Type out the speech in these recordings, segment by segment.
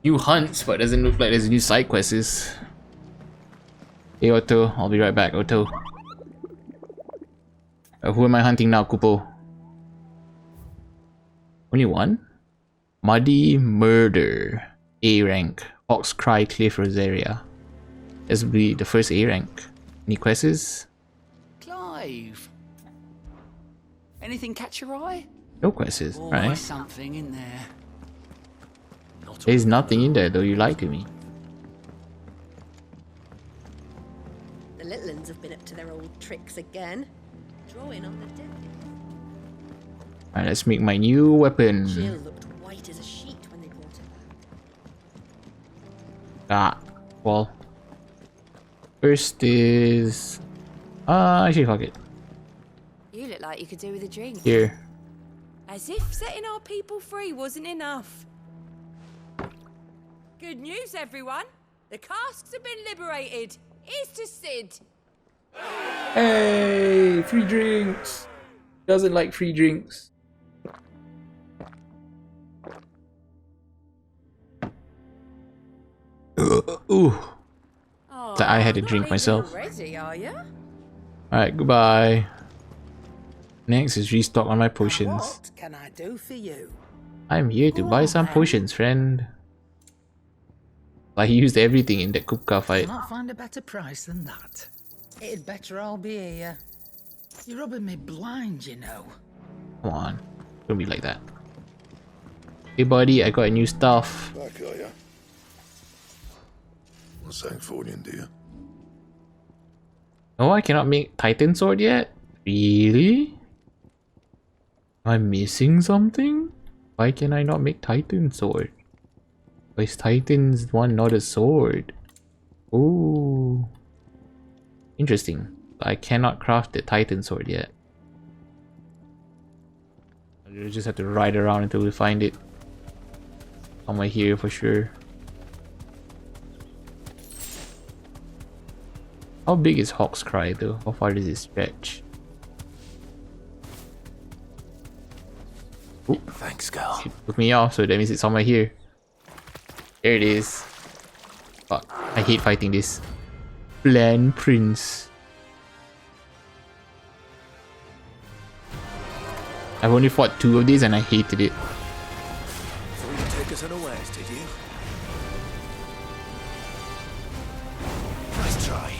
New hunts, but doesn't look like there's new side quests. Hey Otto, I'll be right back, Otto. Who am I hunting now, Kupo? Only one? Muddy Murder. A rank. Hawk's Cry Cliff Rosaria. This will be the first A rank. Any quests? Clive. Anything catch your eye? No quests, Always right? something in there. There's nothing in there though, you lied to me. The little uns have been up to their old tricks again. Drawing on the dead. Alright, let's make my new weapon. Jill looked white as a sheet when they brought her back. Ah, well. First is... actually fuck it. You look like you could do with a drink. Here. As if setting our people free wasn't enough. Good news, everyone. The casks have been liberated. Here's to Sid. Hey, free drinks. Doesn't like free drinks. Ooh. Oh, I had to not drink leaving myself. already, are you? Alright, goodbye. Next is restock on my potions. What can I do for you? I'm here to buy some potions, friend. I used everything in that Kupka fight. Cannot find a better price than that. It'd better all be here. You're rubbing me blind, you know. Come on. Don't be like that. Hey buddy, I got a new stuff. Back, are ya? What's that for you, dear? Oh, I cannot make Titan Sword yet? Really? Am I missing something? Why can I not make Titan Sword? Why is Titan's one not a sword? Ooh. Interesting. I cannot craft the Titan Sword yet. We'll just have to ride around until we find it. Somewhere here for sure. How big is Hawk's Cry though? How far does it stretch? Ooh. Thanks, girl. It took me off, so that means it's somewhere here. There it is. Fuck, I hate fighting this. Plan Prince. I've only fought 2 of these and I hated it. Thought you'd take us unawares, did you? Nice try.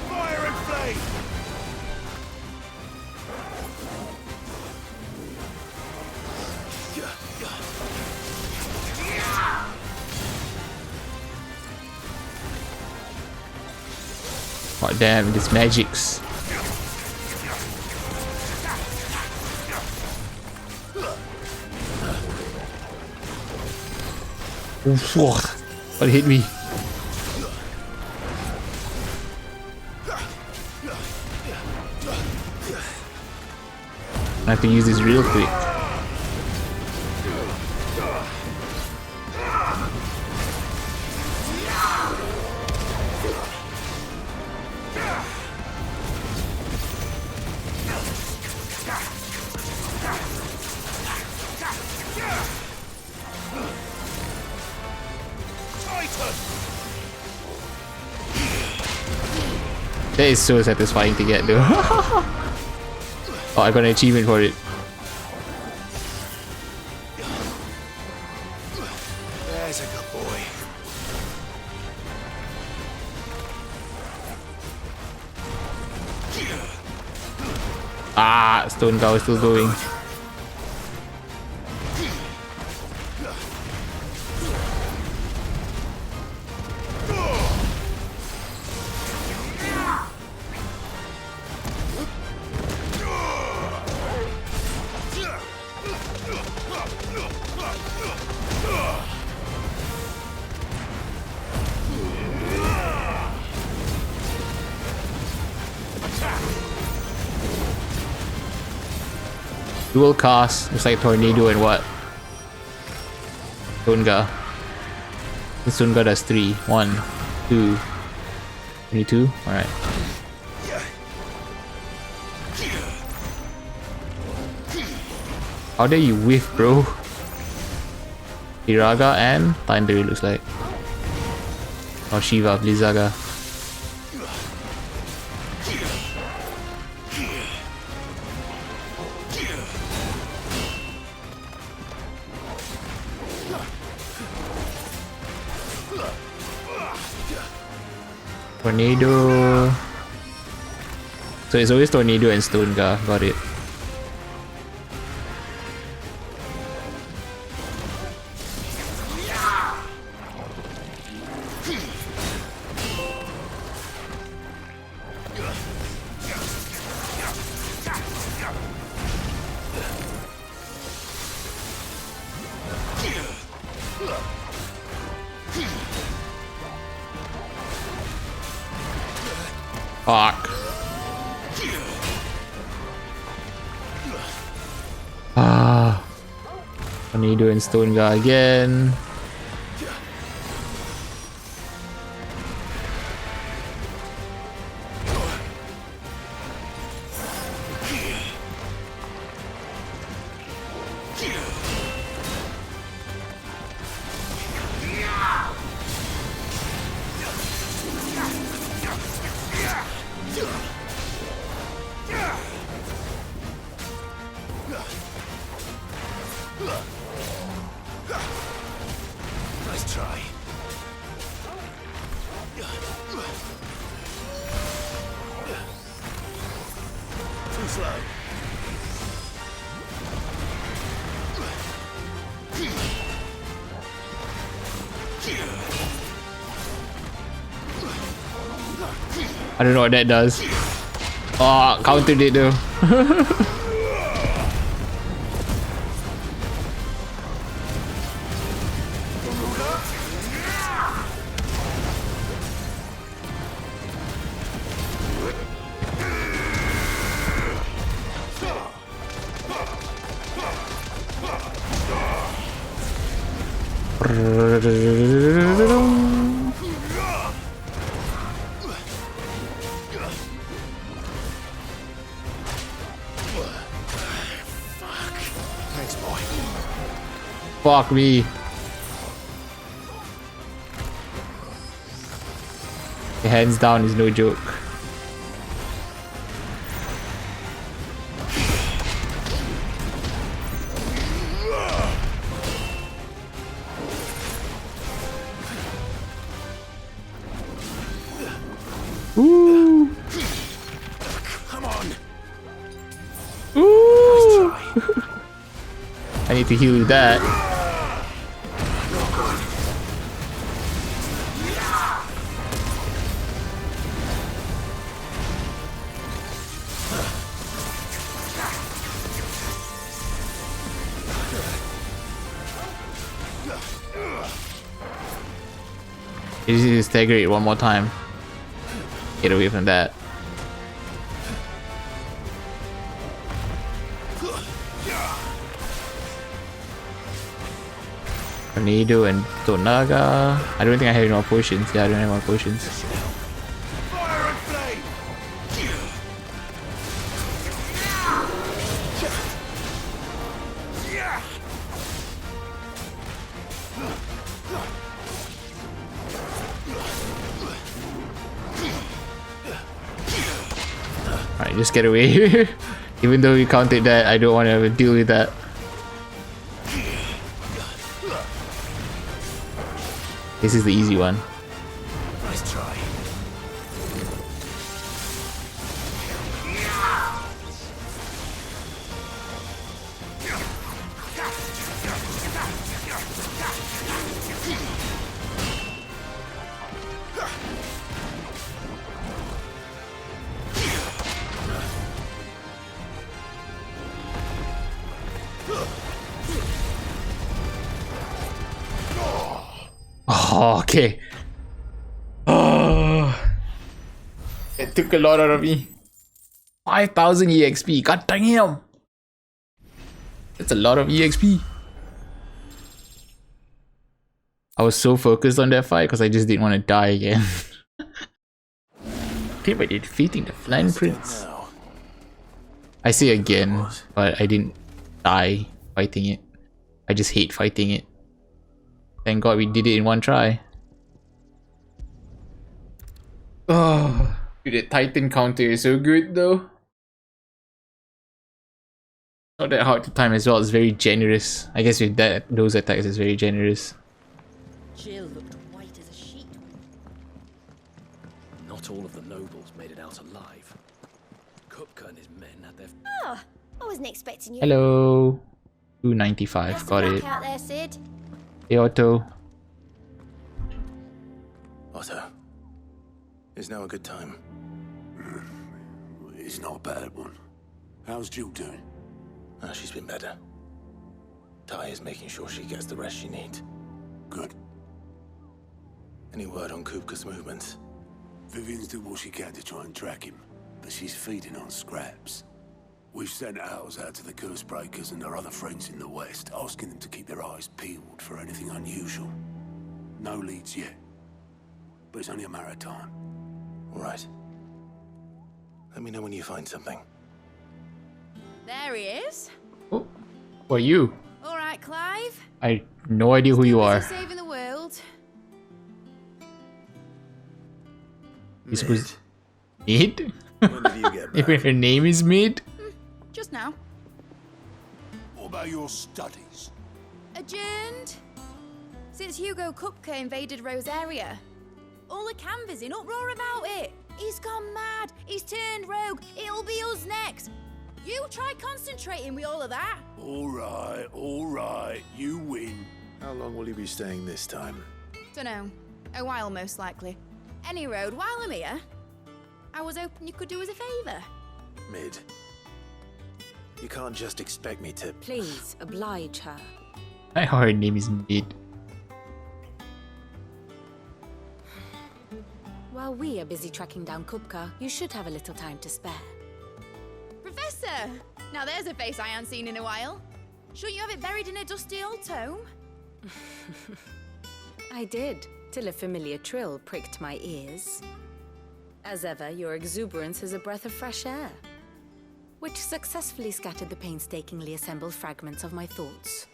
Fire and flame! Oh damn, this magics. Oof, what hit me? I have to use this real quick. That is so satisfying to get though. Oh, I got an achievement for it. There's a good boy. Ah, Stone Cow is still going. Dual cast, looks like Tornado and what? Sunga. The Sunga does 3. 1, 2. 22? Alright. How dare you whiff, bro? Iraga and Thunder, it looks like. Or Shiva, Blizzaga. Tornado. So it's always Tornado and Stonega. Got it. Fuck. Ah. Tornado and Stonega again. Nice try. Too slow. I don't know what that does. Oh, countered it though. Thanks, boy. Fuck me. Hands down is no joke. Ooh. Come on. Ooh. I need to heal with that. You just need to stagger it one more time. Get away from that. Tornado and Tonaga. I don't think I have any more potions. Yeah, I don't have more potions. Fire and flame. Alright, just get away. Even though you counted that, I don't want to have to deal with that. This is the easy one. Nice try. Oh, okay. Oh, it took a lot out of me. 5,000 EXP. God damn. That's a lot of EXP. I was so focused on that fight because I just didn't want to die again. Okay, by defeating the Flying Prince. Now. I say again, but I didn't die fighting it. I just hate fighting it. Thank God we did it in one try. Oh, dude, the Titan counter is so good though. Not that hard to time as well. It's very generous. I guess with that, those attacks is very generous. Jill looked white as a sheet. Not all of the nobles made it out alive. Kupka and his men had their... Oh, I wasn't expecting you. Hello. 295. Best of Got luck it. out there, Sid. Hey Otto. Otto, is now a good time? It's not a bad one. How's Jill doing? Ah, she's been better. Ty is making sure she gets the rest she needs. Good. Any word on Kupka's movements? Vivian's doing what she can to try and track him, but she's feeding on scraps. We've sent ours out to the curse breakers and their other friends in the west, asking them to keep their eyes peeled for anything unusual. No leads yet, but it's only a matter of time. All right. Let me know when you find something. There he is. Oh, who are you? All right, Clive. I have no idea who you Still are. busy saving the world. You supposed Mid? When did you get back? Even her name is Mid? Just now. What about your studies? Adjourned. Since Hugo Kupka invaded Rosaria. All the canvas in uproar about it. He's gone mad. He's turned rogue. It'll be us next. You try concentrating with all of that. All right, you win. How long will you be staying this time? Dunno. A while, most likely. Any road, while I'm here, I was hoping you could do us a favour. Mid. You can't just expect me to... Please, oblige her. I heard her name is Mid. While we are busy tracking down Kupka, you should have a little time to spare. Professor! Now there's a face I haven't seen in a while. Shouldn't you have it buried in a dusty old tome? I did, till a familiar trill pricked my ears. As ever, your exuberance is a breath of fresh air, which successfully scattered the painstakingly assembled fragments of my thoughts.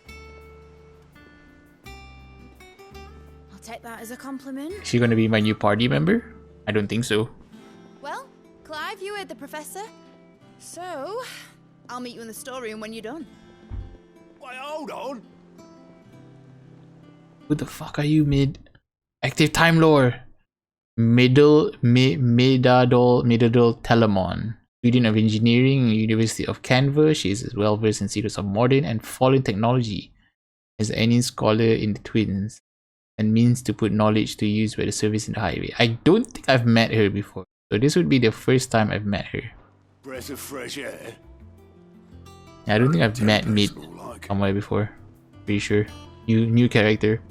I'll take that as a compliment. Is she gonna be my new party member? I don't think so. Well, Clive, you heard the professor. So, I'll meet you in the storeroom when you're done. Wait, hold on. Who the fuck are you, Mid? Active Time Lore. Midadol Telemon. Student of Engineering, University of Canberra. She is as well versed in secrets of modern and fallen technology as any scholar in the twins, and means to put knowledge to use by the service in the highway. I don't think I've met her before, so this would be the first time I've met her. Breath of fresh air. Yeah, I don't think I've met Mid Personal like. somewhere before. Pretty sure. New character.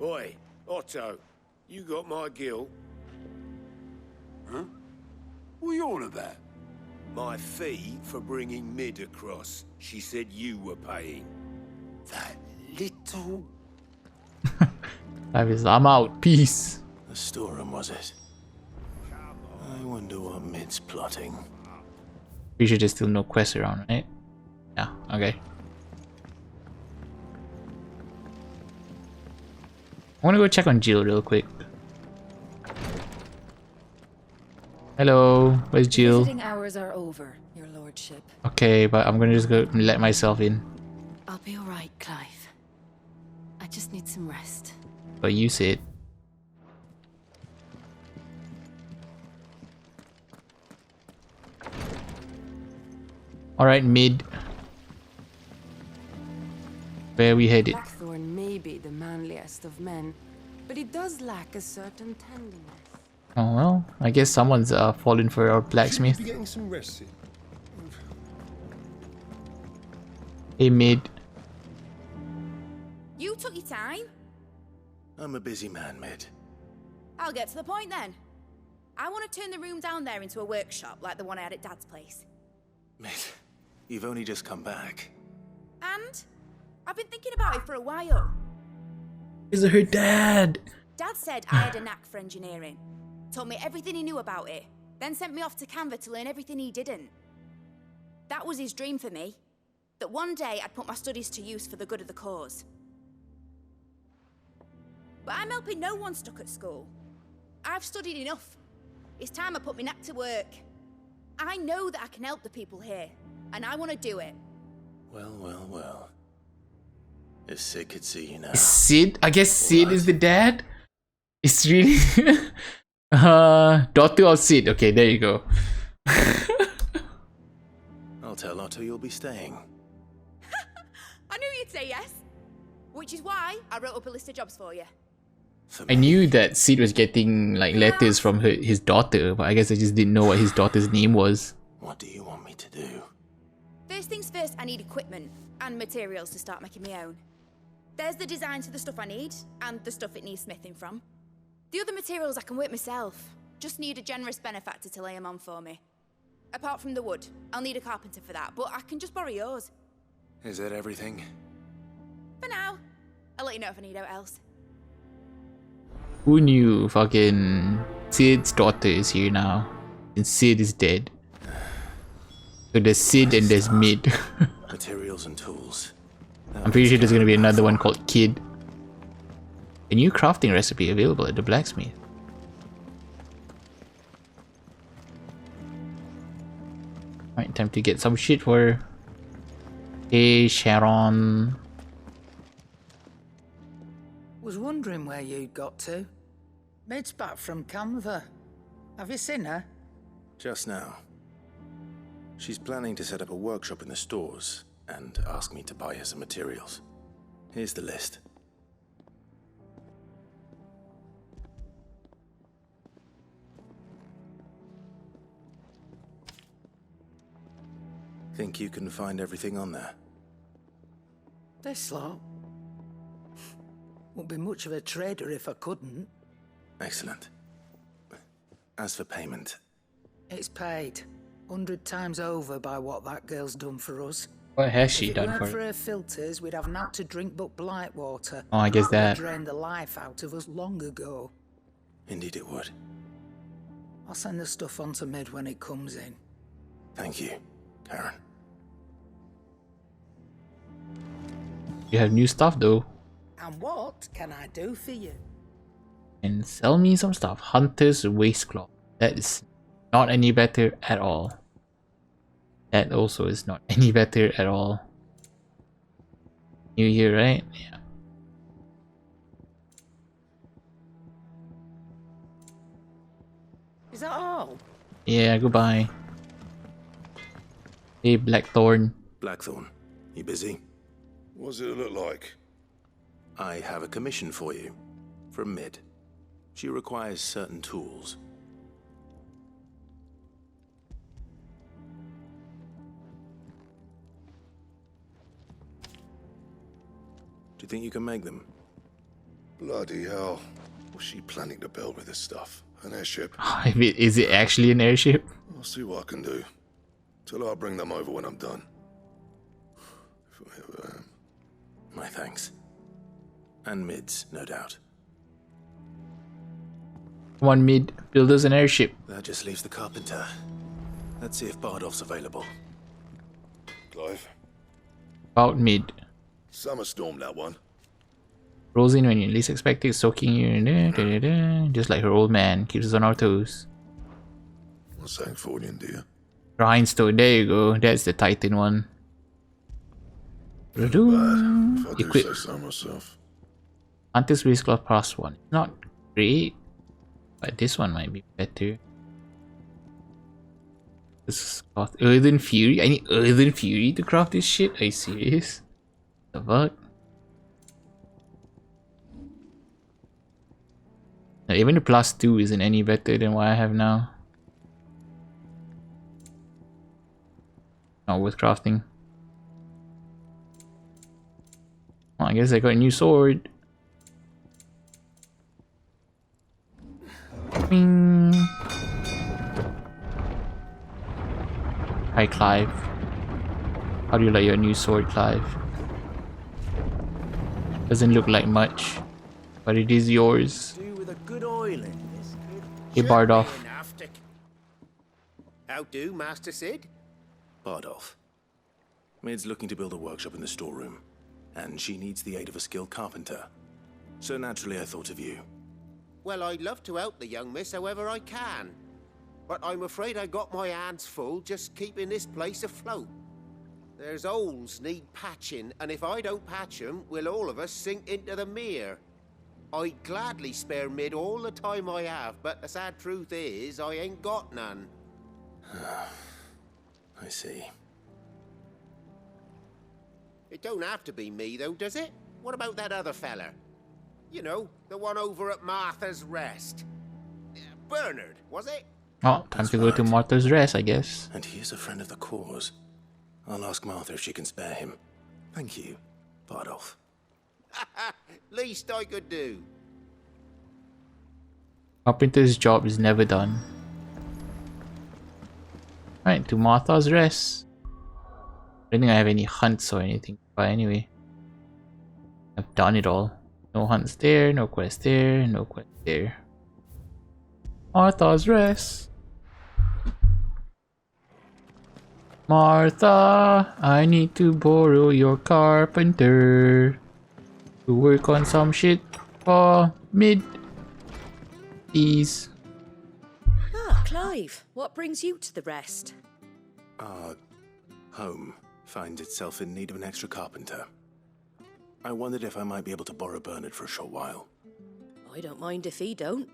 Oi, Otto, you got my gill? Huh? What are you on about? My fee for bringing Mid across. She said you were paying. That little... I'm out. Peace. The storeroom, was it? I wonder what Mid's plotting. Pretty sure there's still no quests around, right? Yeah, okay. I wanna go check on Jill real quick. Hello, where's Jill? Visiting hours are over, your lordship. Okay, but I'm gonna just go let myself in. I'll be alright, Clive. I just need some rest. But you said. Alright, Mid. Where are we headed? Blackthorn may be the manliest of men, but he does lack a certain tenderness. Oh well, I guess someone's fallen for our blacksmith. Be getting some rest in. Hey, Mid. You took your time. I'm a busy man, Mid. I'll get to the point then. I want to turn the room down there into a workshop like the one I had at Dad's place. Mid, you've only just come back. And I've been thinking about it for a while. Is it her dad? Dad said I had a knack for engineering. Told me everything he knew about it. Then sent me off to Canva to learn everything he didn't. That was his dream for me. That one day I'd put my studies to use for the good of the cause. But I'm helping no one stuck at school. I've studied enough. It's time I put my knack to work. I know that I can help the people here, and I want to do it. Well, well, well. If Sid could see you now. Sid? I guess Sid is the dad? It's really... daughter of Sid. Okay, there you go. I'll tell Otto you'll be staying. I knew you'd say yes. Which is why I wrote up a list of jobs for you. I knew that Sid was getting like letters from his daughter, but I guess I just didn't know what his daughter's name was. What do you want me to do? First things first, I need equipment and materials to start making my own. There's the designs for the stuff I need, and the stuff it needs smithing from. The other materials I can work myself. Just need a generous benefactor to lay them on for me. Apart from the wood, I'll need a carpenter for that, but I can just borrow yours. Is that everything? For now. I'll let you know if I need out else. Who knew fucking Sid's daughter is here now? And Sid is dead. So there's Sid and there's Mid. Materials and tools. I'm pretty sure there's gonna be another one called Kid. A new crafting recipe available at the blacksmith. Alright, time to get some shit for... Hey, Sharon. Was wondering where you'd got to. Mid's back from Canva. Have you seen her? Just now. She's planning to set up a workshop in the stores and ask me to buy her some materials. Here's the list. Think you can find everything on there? This lot. Wouldn't be much of a trader if I couldn't. Excellent. As for payment... It's paid. 100 times over by what that girl's done for us. What has she If it done weren't for for it? her filters, we'd have naught to drink but blight water. Oh, I guess That that. would drain the life out of us long ago. Indeed it would. I'll send the stuff on to Mid when it comes in. Thank you, Karen. You have new stuff though. And what can I do for you? And sell me some stuff. Hunter's waistcloth. That is not any better at all. That also is not any better at all. New year, right? Yeah. Is that all? Yeah, goodbye. Hey, Blackthorn. Blackthorn, you busy? What does it look like? I have a commission for you. From Mid. She requires certain tools. Do you think you can make them? Bloody hell. What's she planning to build with this stuff? An airship? Is it actually an airship? I'll see what I can do. Tell her I'll bring them over when I'm done. If I ever am. My thanks. And Mid's, no doubt. Come on, Mid. Build us an airship. That just leaves the carpenter. Let's see if Bardolph's available. Clive? About Mid. Summer storm, that one. Rolls in when you least expect it, soaking you in there, just like her old man. Keeps us on our toes. What's that for you, dear? Grindstone, there you go. That's the Titan one. If I do Equip. say so myself. Hunter's waistcloth plus one. Not great, but this one might be better. This is called Earthen Fury. I need Earthen Fury to craft this shit. Are you serious? The fuck? Now, even the plus 2 isn't any better than what I have now. Not worth crafting. Well, I guess I got a new sword. Bing. Hi, Clive. How do you like your new sword, Clive? Doesn't look like much, but it is yours. Do with a good oil in this. Hey, Bardolph. How do, Master Sid? Bardolph. Mid's looking to build a workshop in the storeroom, and she needs the aid of a skilled carpenter. So naturally I thought of you. Well, I'd love to help the young miss however I can. But I'm afraid I got my hands full just keeping this place afloat. There's holes need patching, and if I don't patch them, will all of us sink into the mere. I'd gladly spare Mid all the time I have, but the sad truth is, I ain't got none. I see. It don't have to be me, though, does it? What about that other fella? You know, the one over at Martha's Rest. Bernard, was it? Oh, time to go to Martha's Rest, I guess. And he is a friend of the cause. I'll ask Martha if she can spare him. Thank you, Bardolph. Least I could do. Carpenter's job is never done. Right, to Martha's Rest. I don't think I have any hunts or anything, but anyway. I've done it all. No hunts there, no quest there, no quest there. Martha's Rest. Martha, I need to borrow your carpenter to work on some shit for Mid. Please. Ah, Clive, what brings you to the Rest? Our home finds itself in need of an extra carpenter. I wondered if I might be able to borrow Bernard for a short while. I don't mind if he don't.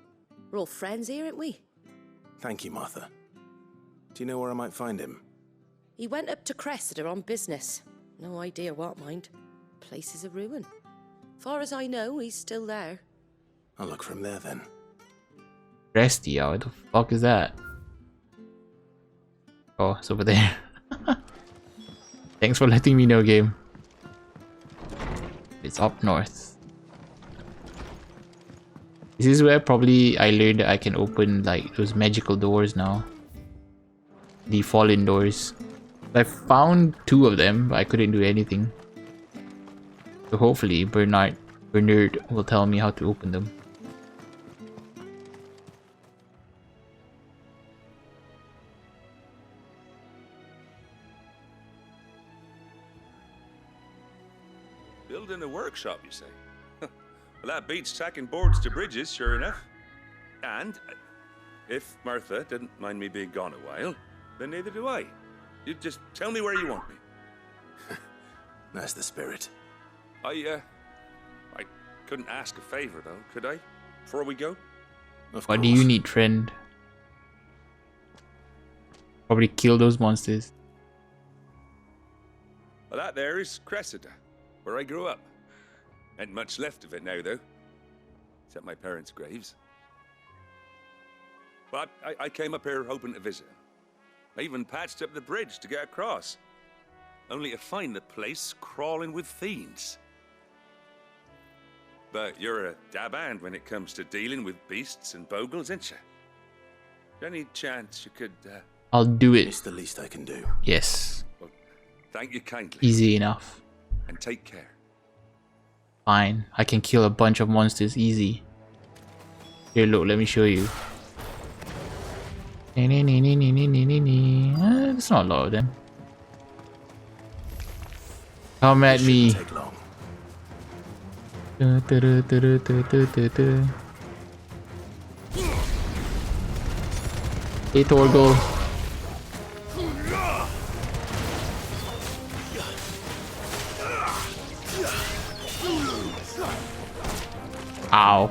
We're all friends here, aren't we? Thank you, Martha. Do you know where I might find him? He went up to Cressida on business. No idea what, mind. Place is a ruin. Far as I know, he's still there. I'll look for him there then. Restia, what the fuck is that? Oh, it's over there. Thanks for letting me know, game. It's up north. This is where probably I learned that I can open like those magical doors now. The fallen doors. I found 2 of them, but I couldn't do anything. So hopefully Bernard will tell me how to open them. Building a workshop, you say? Well, that beats tacking boards to bridges, sure enough. And if Martha didn't mind me being gone a while, then neither do I. You just tell me where you want me. That's the spirit. I couldn't ask a favor, though, could I? Before we go? What do you need, friend? Probably kill those monsters. Well, that there is Cressida, where I grew up. Ain't much left of it now, though. Except my parents' graves. But I came up here hoping to visit. I even patched up the bridge to get across. Only to find the place crawling with fiends. But you're a dab hand when it comes to dealing with beasts and bogles, ain't you? Any chance you could, I'll do it. It's the least I can do. Yes. Well, thank you kindly. Easy enough. And take care. Fine. I can kill a bunch of monsters easy. Here, look, let me show you. There's not a lot of them. Come at me. Take long. Hey, Torgal. Ow.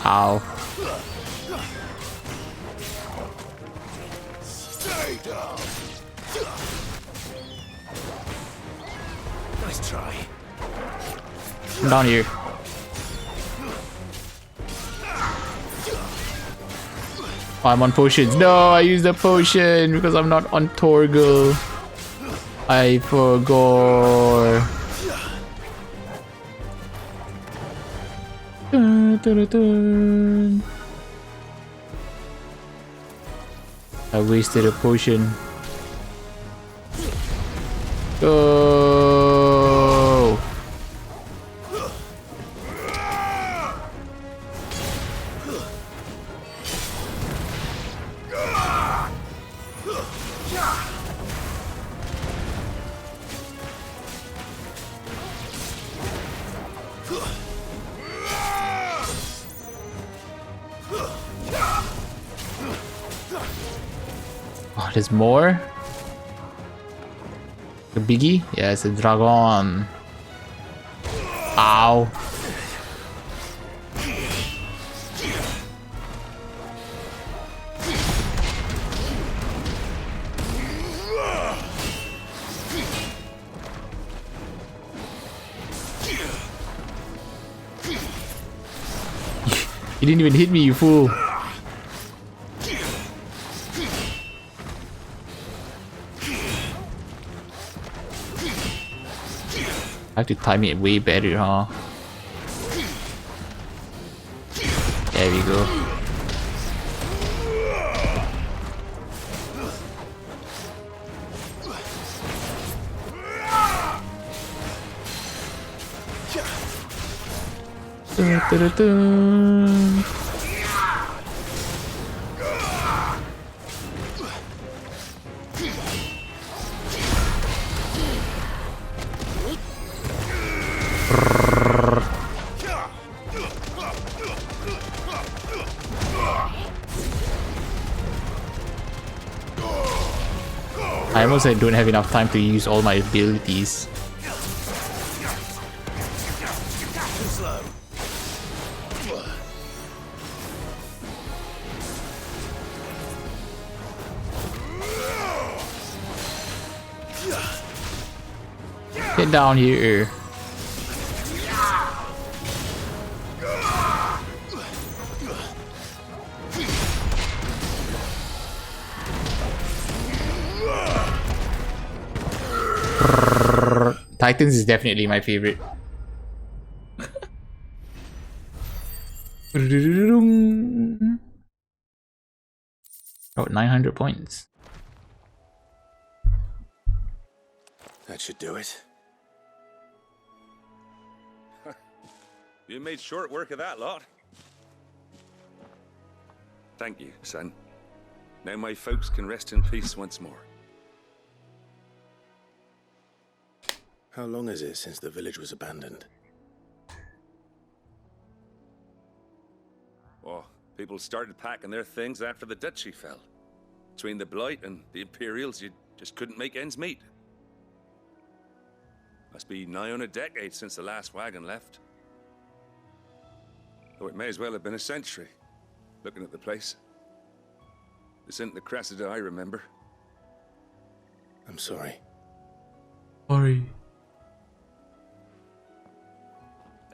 Ow. Stay down. Nice try. Come down here. Oh, I'm on potions. No, I used a potion because I'm not on Torgal. I forgot. Dun, dun, dun, dun. I wasted a potion. Go. there's more. The biggie? Yeah, it's a dragon. Ow. You didn't even hit me, you fool. I have to time it way better, huh? There we go. I almost don't have enough time to use all my abilities. Get down here. Titans is definitely my favorite. Oh, 900 points. That should do it. You made short work of that lot. Thank you, son. Now my folks can rest in peace once more. How long is it since the village was abandoned? Oh, people started packing their things after the duchy fell. Between the Blight and the Imperials, you just couldn't make ends meet. Must be nigh on a decade since the last wagon left. Though it may as well have been a century, looking at the place. This isn't the Cressida I remember. I'm sorry. Sorry.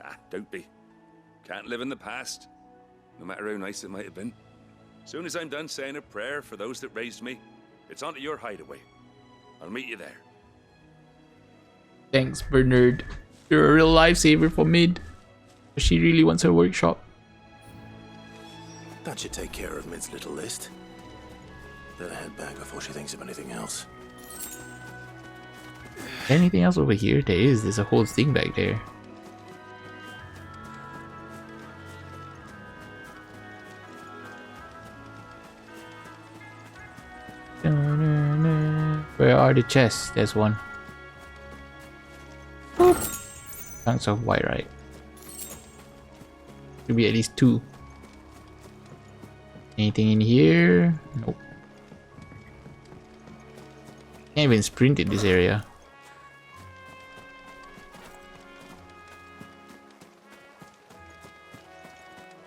Ah, don't be. Can't live in the past, no matter how nice it might have been. Soon as I'm done saying a prayer for those that raised me, it's onto your hideaway. I'll meet you there. Thanks, Bernard. You're a real lifesaver for Mid. She really wants her workshop. That should take care of Mid's little list. Better head back before she thinks of anything else. Anything else over here? There is. There's a whole thing back there. Where are the chests? There's one. Chunks of white, right? Should be at least 2. Anything in here? Nope. Can't even sprint in this area.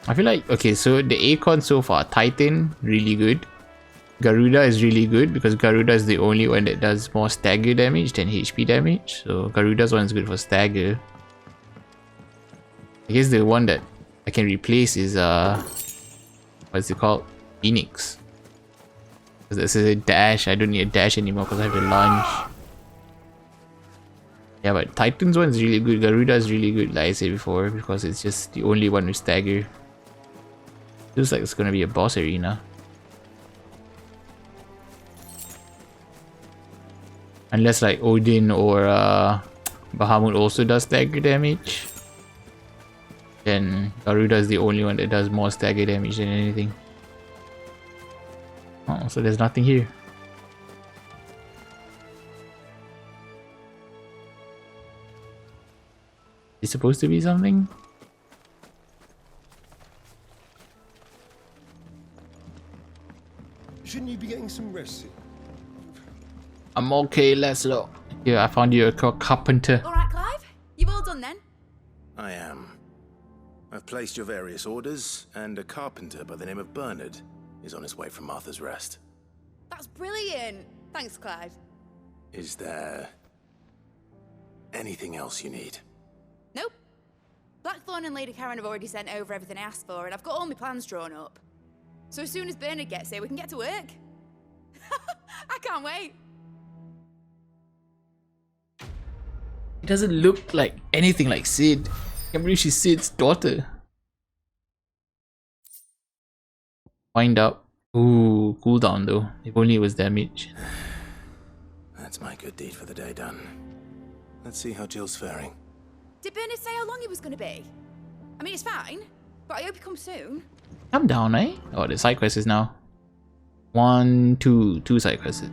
I feel like, okay, so the Acorn so far, Titan, really good. Garuda is really good because Garuda is the only one that does more stagger damage than HP damage. So Garuda's one is good for stagger. I guess the one that I can replace is what's it called? Phoenix. Because this is a dash. I don't need a dash anymore because I have the lunge. Yeah, but Titan's one is really good. Garuda is really good, like I said before, because it's just the only one with stagger. Feels like it's gonna be a boss arena. Unless like Odin or Bahamut also does stagger damage. Then Garuda is the only one that does more stagger damage than anything. Oh, so there's nothing here. Is supposed to be something? Shouldn't you be getting some rest? I'm okay, Laszlo. Here, I found you a carpenter. All right, Clive? You've all done then? I am. I've placed your various orders, and a carpenter by the name of Bernard is on his way from Martha's Rest. That's brilliant. Thanks, Clive. Is there anything else you need? Nope. Blackthorn and Lady Karen have already sent over everything I asked for, and I've got all my plans drawn up. So as soon as Bernard gets here, we can get to work. I can't wait. It doesn't look like anything like Sid. Can't believe she's Sid's daughter. Wind up. Ooh, cooldown though. If only it was damage. That's my good deed for the day done. Let's see how Jill's faring. Did Bernard say how long he was going to be? I mean, it's fine, but I hope he comes soon. Calm down, eh? Oh, the side quest is now. Two side quests.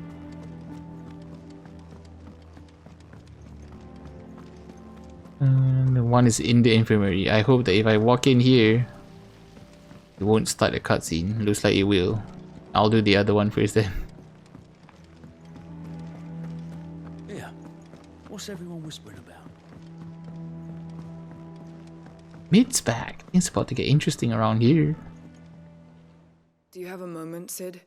The one is in the infirmary. I hope that if I walk in here, it won't start a cutscene. Looks like it will. I'll do the other one first then. Yeah. What's everyone whispering about? Mid's back. It's about to get interesting around here. Do you have a moment, Sid?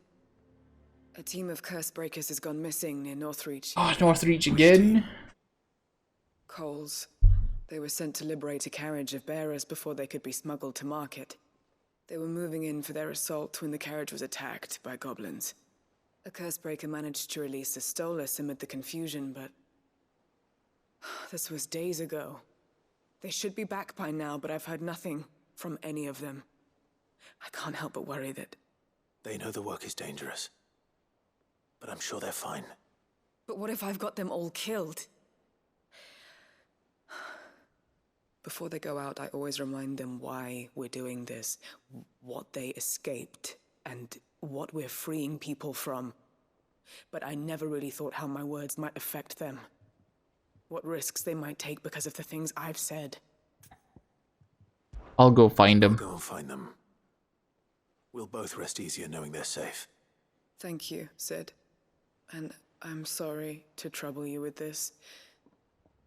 A team of curse breakers has gone missing near Northreach. Oh, Northreach again. Coles. They were sent to liberate a carriage of bearers before they could be smuggled to market. They were moving in for their assault when the carriage was attacked by goblins. A curse breaker managed to release a Stolas amid the confusion, but this was days ago. They should be back by now, but I've heard nothing from any of them. I can't help but worry that... They know the work is dangerous, but I'm sure they're fine. But what if I've got them all killed? Before they go out, I always remind them why we're doing this, what they escaped, and what we're freeing people from. But I never really thought how my words might affect them. What risks they might take because of the things I've said. I'll go find them. Go and find them. We'll both rest easier knowing they're safe. Thank you, Sid. And I'm sorry to trouble you with this.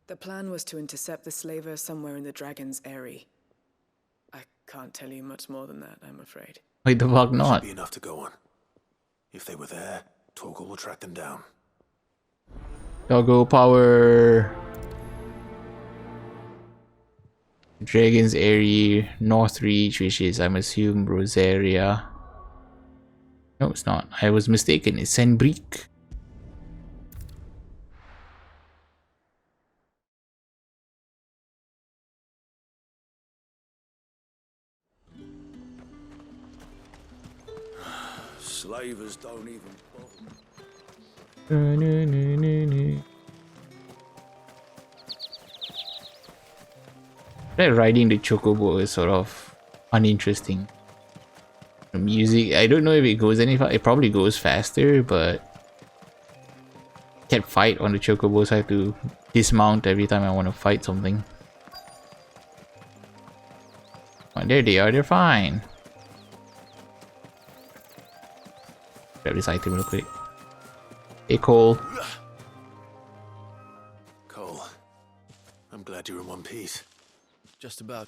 The plan was to intercept the slaver somewhere in the Dragon's Eyrie. I can't tell you much more than that, I'm afraid. Why the fuck not? Should be enough to go on. If they were there, Torgal will track them down. Doggo power. Dragon's Eyrie, Northreach, which is, I'm assuming, Rosaria. No, it's not. I was mistaken. It's Senbrick. Slavers don't even bother. Riding the chocobo is sort of uninteresting. The music, I don't know if it goes any far. It probably goes faster, but can't fight on the chocobo, so I have to dismount every time I want to fight something. Oh, there they are. They're fine. Grab this item real quick. Hey, Cole. Cole, I'm glad you're in one piece. Just about.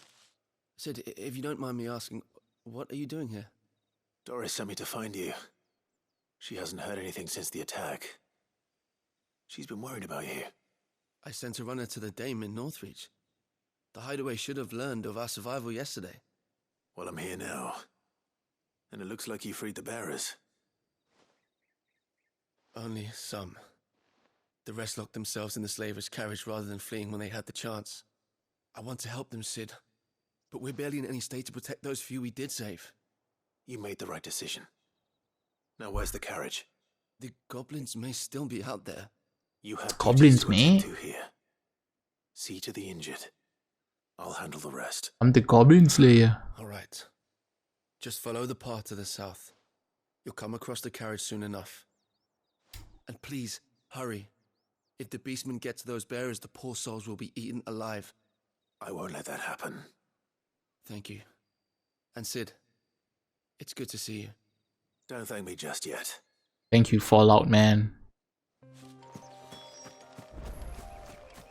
Sid, if you don't mind me asking, what are you doing here? Doris sent me to find you. She hasn't heard anything since the attack. She's been worried about you. I sent a runner to the Dame in Northreach. The hideaway should have learned of our survival yesterday. Well, I'm here now. And it looks like you freed the bearers. Only some. The rest locked themselves in the slaver's carriage rather than fleeing when they had the chance. I want to help them, Sid. But we're barely in any state to protect those few we did save. You made the right decision. Now where's the carriage? The goblins may still be out there. You have goblins, me here. See to the injured. I'll handle the rest. I'm the Goblin Slayer. All right. Just follow the path to the south. You'll come across the carriage soon enough. And please, hurry. If the beastmen get to those bearers, the poor souls will be eaten alive. I won't let that happen. Thank you. And Sid, it's good to see you. Don't thank me just yet. Thank you, Fallout man.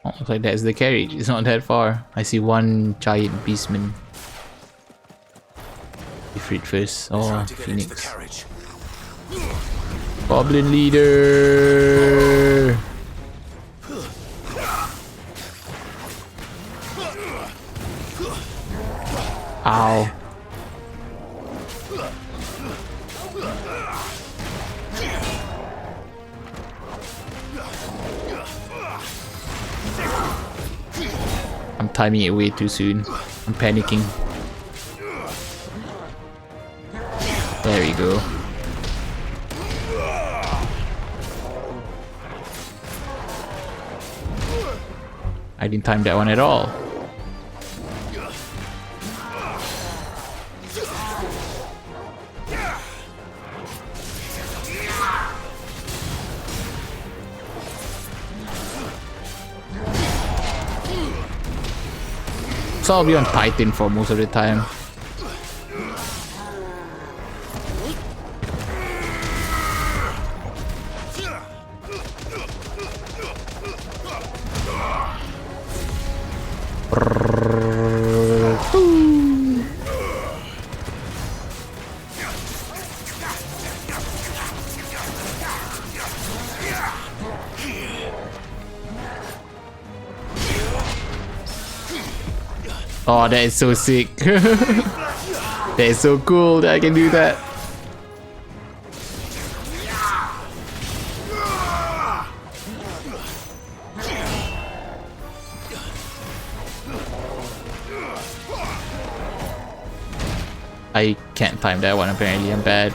Oh, looks like that's the carriage. It's not that far. I see one giant beastman. Ifrit first. Oh, Phoenix. Goblin leader. Ow. I'm timing it way too soon. I'm panicking. There we go. I didn't time that one at all. So I'll be on Titan for most of the time. Oh, that is so sick. That is so cool that I can do that. I can't time that one apparently, I'm bad.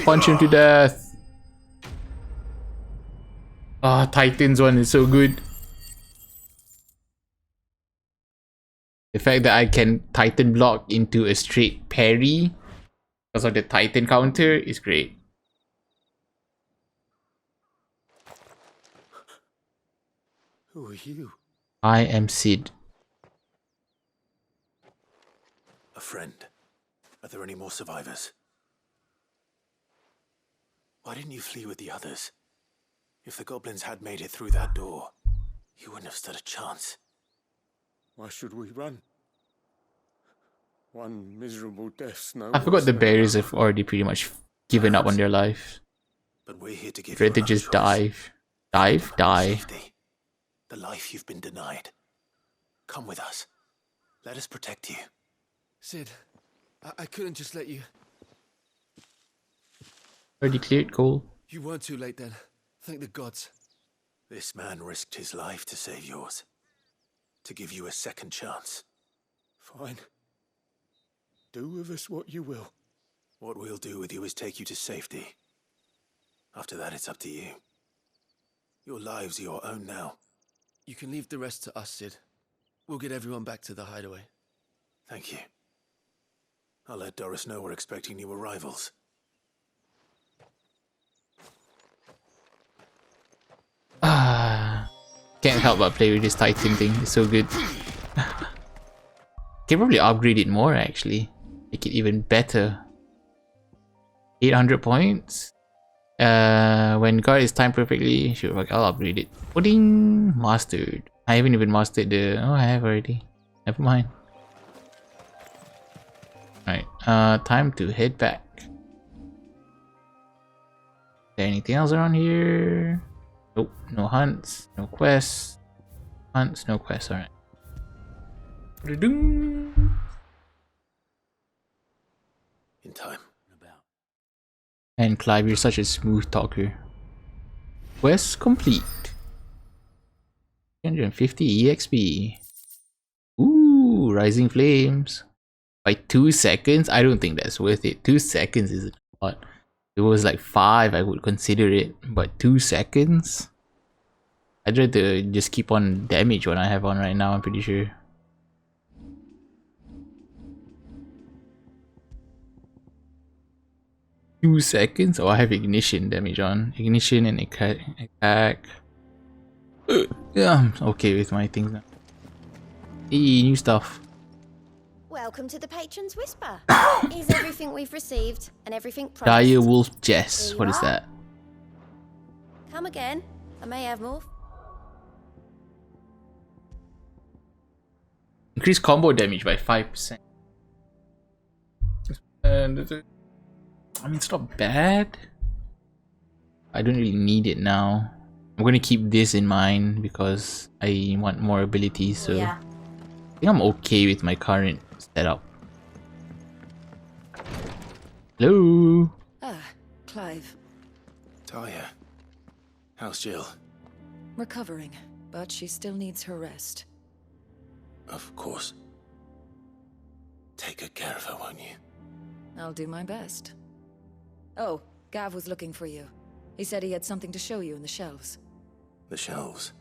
Punch him to death. Ah, Titan's one is so good. The fact that I can Titan block into a straight parry because of the Titan counter is great. Who are you? I am Sid. A friend. Are there any more survivors? Why didn't you flee with the others? If the goblins had made it through that door, you wouldn't have stood a chance. Why should we run? One miserable death's no I forgot worse the than bears another. have already pretty much given up on their life. But we're here to give Ready you to another just choice. dive. Dive? Die. Safety. The life you've been denied. Come with us. Let us protect you. Sid, I couldn't just let you. Already cleared, cool. You weren't too late then. Thank the gods. This man risked his life to save yours. To give you a second chance. Fine. Do with us what you will. What we'll do with you is take you to safety. After that, it's up to you. Your lives are your own now. You can leave the rest to us, Sid. We'll get everyone back to the hideaway. Thank you. I'll let Doris know we're expecting new arrivals. Ah, can't help but play with this Titan thing. It's so good. Can probably upgrade it more actually. Make it even better. 800 points. When guard is timed perfectly, sure, I'll upgrade it. Pudding mastered. I haven't even mastered the. Oh, I have already. Never mind. Alright. Time to head back. Is there anything else around here? Nope. No hunts. No quests. Hunts. No quests. Alright. In time. And Clive, you're such a smooth talker. Quest complete. 350 EXP. Ooh, Rising Flames. By 2 seconds? I don't think that's worth it. 2 seconds is a lot. If it was like 5, I would consider it. But 2 seconds? I'd rather just keep on damage what I have on right now, I'm pretty sure. Two seconds? Oh, I have ignition damage on. Ignition and attack. Yeah, I'm okay with my things now. Hey, new stuff. Welcome to the Patron's Whisper. Is everything we've received and everything promised? Dire Wolf Jess. What is that? Come again. I may have more. Increase combo damage by 5%. And I mean, it's not bad. I don't really need it now. I'm gonna keep this in mind because I want more abilities. So Yeah. I think I'm okay with my current setup. Hello. Ah, Clive. Talia, how's Jill? Recovering, but she still needs her rest. Of course. Take good care of her, won't you? I'll do my best. Oh, Gav was looking for you. He said he had something to show you in the shelves. The shelves.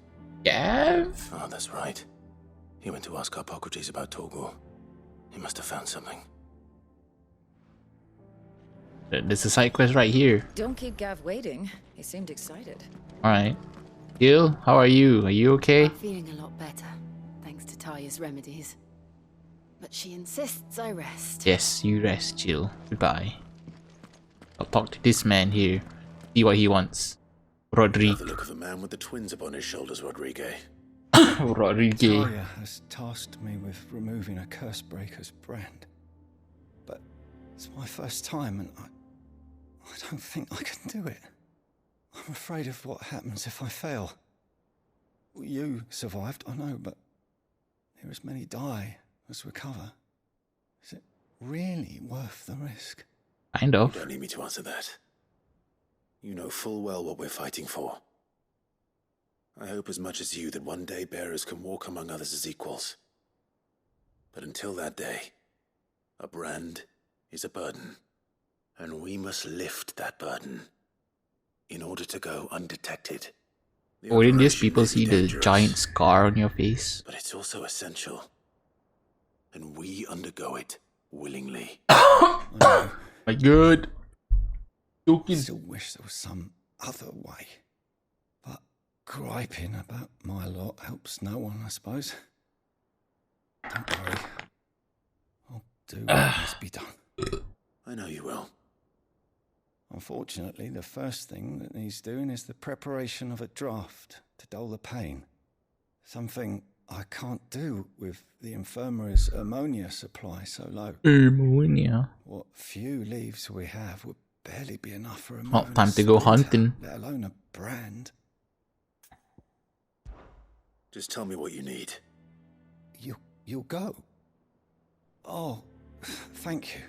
Gav? Oh, that's right. He went to ask Hippocrates about Torgor. He must have found something. There's a side quest right here. Don't keep Gav waiting. He seemed excited. Alright. Jill, how are you? Are you okay? I'm feeling a lot better, thanks to Taya's remedies. But she insists I rest. Yes, you rest, Jill. Goodbye. I'll talk to this man here. See what he wants. Rodrigue. The look of the man with the twins upon his shoulders, Rodrigue. Rodrigue. Talia has tasked me with removing a Cursebreaker's brand. But it's my first time and I don't think I can do it. I'm afraid of what happens if I fail. You survived, I know, but there as many die as recover. Is it really worth the risk? Kind of. You don't need me to answer that. You know full well what we're fighting for. I hope as much as you that one day bearers can walk among others as equals. But until that day, a brand is a burden, and we must lift that burden in order to go undetected. Or didn't these people see the giant scar on your face? But it's also essential, and we undergo it willingly. My god. I still wish there was some other way. But griping about my lot helps no one, I suppose. Don't worry. I'll do what must be done. I know you will. Unfortunately, the first thing that needs doing is the preparation of a draft to dull the pain. Something I can't do with the infirmary's ammonia supply so low. Ammonia? What few leaves we have would barely be enough for a Not time to go hunting. Let alone a brand. Just tell me what you need. You'll go. Oh, thank you.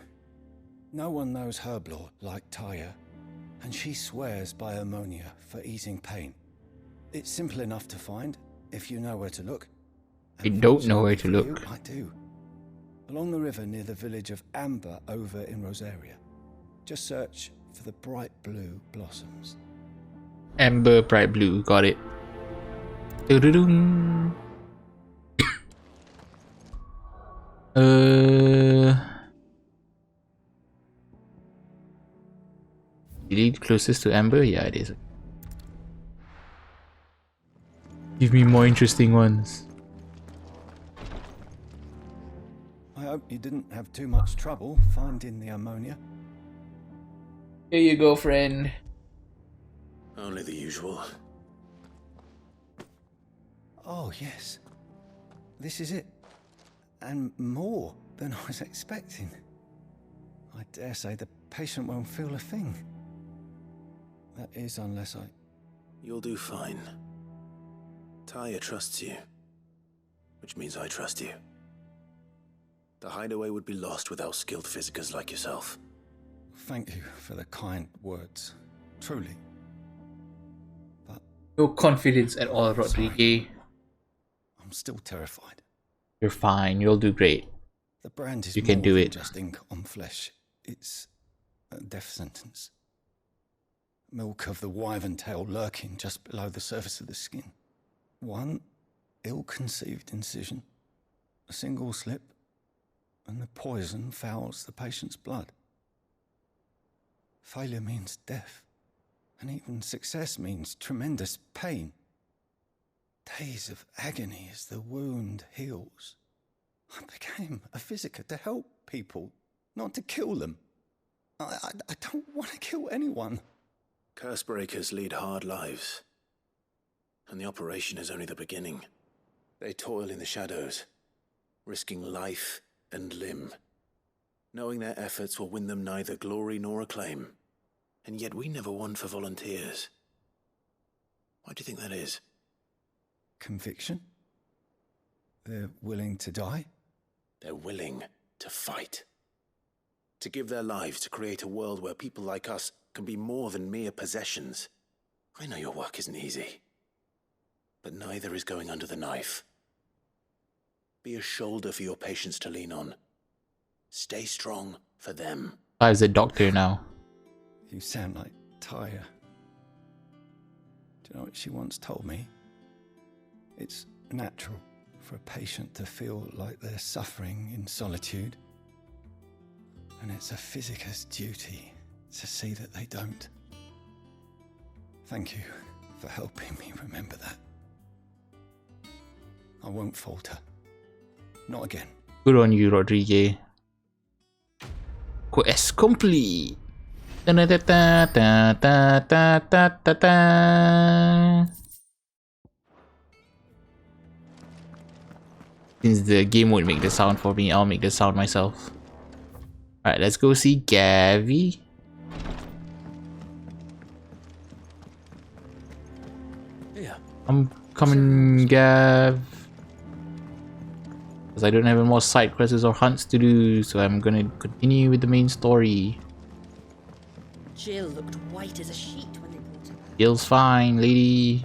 No one knows herb lore like Taya, and she swears by ammonia for easing pain. It's simple enough to find if you know where to look. I don't know where to look. I do. Along the river near the village of Amber over in Rosaria. Just search for the bright blue blossoms. Amber, bright blue, got it. Doo-doo-doo. Lead closest to Amber? Yeah, it is. Give me more interesting ones. I hope you didn't have too much trouble finding the ammonia. Here you go, friend. Only the usual. Oh, yes. This is it. And more than I was expecting. I dare say the patient won't feel a thing. That is, unless I... You'll do fine. Taya trusts you, which means I trust you. The hideaway would be lost without skilled physicers like yourself. Thank you for the kind words. Truly. But... No confidence at all, Rodrigue. I'm still terrified. You're fine. You'll do great. The brand is you can more do than it. Just ink on flesh. It's a death sentence. Milk of the wyvern tail lurking just below the surface of the skin. One ill-conceived incision, a single slip, and the poison fouls the patient's blood. Failure means death, and even success means tremendous pain. Days of agony as the wound heals. I became a visitor to help people, not to kill them. I don't want to kill anyone. Cursebreakers lead hard lives. And the operation is only the beginning. They toil in the shadows, risking life and limb, knowing their efforts will win them neither glory nor acclaim. And yet we never won for volunteers. Why do you think that is? Conviction? They're willing to die? They're willing to fight. To give their lives to create a world where people like us can be more than mere possessions. I know your work isn't easy. But neither is going under the knife. Be a shoulder for your patients to lean on. Stay strong for them. Ty's a doctor now. You sound like Tyre. Do you know what she once told me? It's natural for a patient to feel like they're suffering in solitude. And it's a physicist's duty to see that they don't. Thank you for helping me remember that. I won't falter. Not again. Good on you, Rodriguez. Quest complete. Da-da-da-da-da-da-da-da. Since the game won't make the sound for me, I'll make the sound myself. Alright, let's go see Gavi. Yeah. I'm coming, Gav. Because I don't have any more side quests or hunts to do, so I'm gonna continue with the main story. Jill looked white as a sheet when they brought her back. Jill's fine, lady.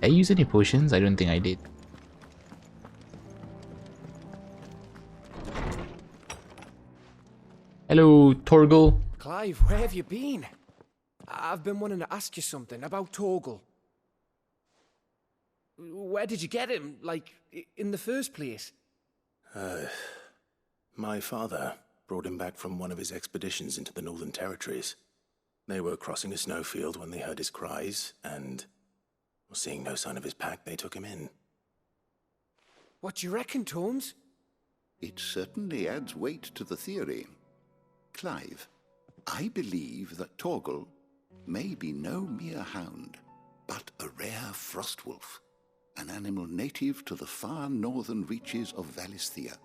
Did I use any potions? I don't think I did. Hello, Torgal. Clive, where have you been? I've been wanting to ask you something about Torgal. Where did you get him, like, in the first place? My father brought him back from one of his expeditions into the Northern Territories. They were crossing a snowfield when they heard his cries, and, seeing no sign of his pack, they took him in. What do you reckon, Tomes? It certainly adds weight to the theory. Clive, I believe that Torgal may be no mere hound, but a rare frostwolf, an animal native to the far northern reaches of Valisthea.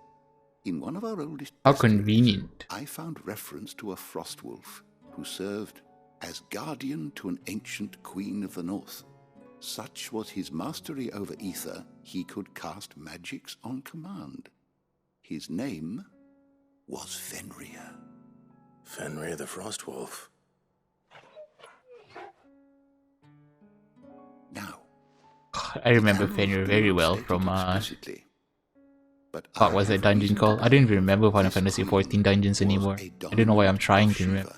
In one of our oldest How convenient. I found reference to a frostwolf who served as guardian to an ancient queen of the north. Such was his mastery over ether, he could cast magics on command. His name was Fenrir. Fenrir the Frostwolf. Now, I remember Fenrir very well from what was that dungeon called? I don't even remember Final Fantasy XIV dungeons anymore. I don't know why I'm trying to remember.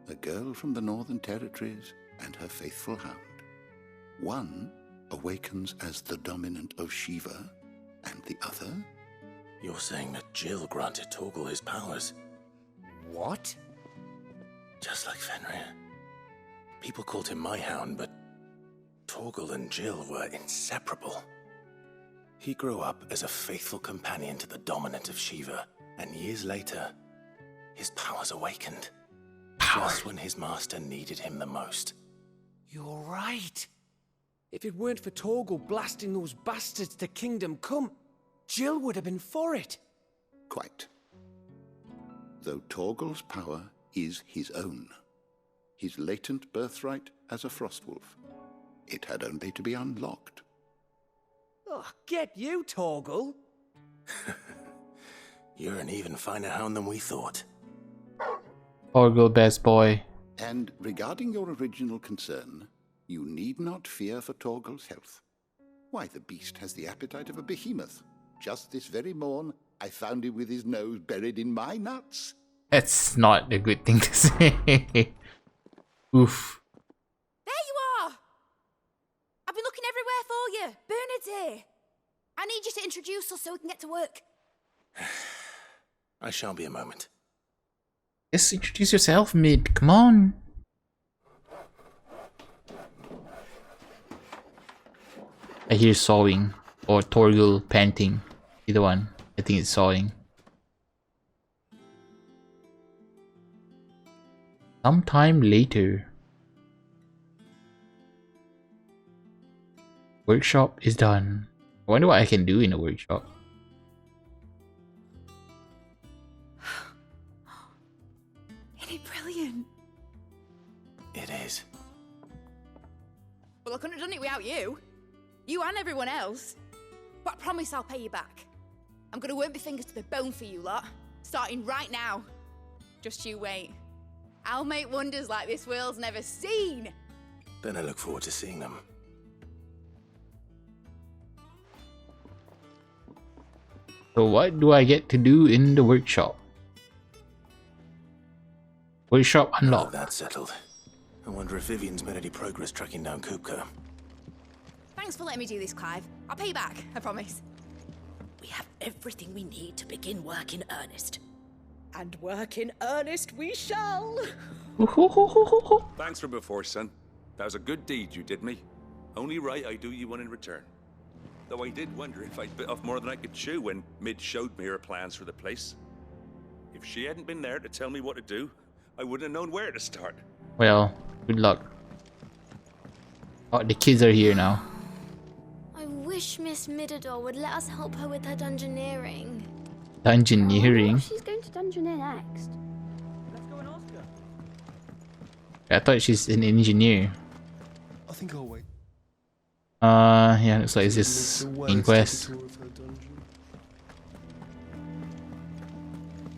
A girl from the Northern Territories and her faithful hound. One awakens as the dominant of Shiva, and the other? You're saying that Jill granted Torgal his powers? What? Just like Fenrir. People called him my hound, but Torgal and Jill were inseparable. He grew up as a faithful companion to the dominant of Shiva, and years later, his powers awakened. Just when his master needed him the most. You're right. If it weren't for Torgal blasting those bastards to Kingdom Come, Jill would have been for it. Quite. Though Torgal's power is his own, his latent birthright as a frostwolf. It had only to be unlocked. Oh, get you, Torgal! You're an even finer hound than we thought. Torgal, best boy. And regarding your original concern, you need not fear for Torgal's health. Why, the beast has the appetite of a behemoth. Just this very morn, I found him with his nose buried in my nuts. That's not a good thing to say. Oof. There you are! I've been looking everywhere for you. Bernard's here. I need you to introduce us so we can get to work. I shall be a moment. Just introduce yourself, Mid. Come on. I hear sawing or Torgal panting. Either one. I think it's sawing. Sometime later. Workshop is done. I wonder what I can do in a workshop. Isn't it brilliant? It is. Well, I couldn't have done it without you. You and everyone else. But I promise I'll pay you back. I'm gonna work my fingers to the bone for you lot. Starting right now. Just you wait. I'll make wonders like this world's never seen. Then I look forward to seeing them. So what do I get to do in the workshop? Workshop unlocked. That's settled. I wonder if Vivian's made any progress tracking down Kupka. Thanks for letting me do this, Clive. I'll pay you back, I promise. We have everything we need to begin work in earnest. And work in earnest we shall. Thanks for before, son. That was a good deed you did me. Only right I do you one in return. Though I did wonder if I'd bit off more than I could chew when Mid showed me her plans for the place. If she hadn't been there to tell me what to do, I wouldn't have known where to start. Well, good luck. Oh, the kids are here now. I wish Miss Midadol would let us help her with her dungeoneering. Dungeoneering? She's going to dungeoneer next. I thought she's an engineer. I think I'll wait. Yeah, looks like it's this main quest.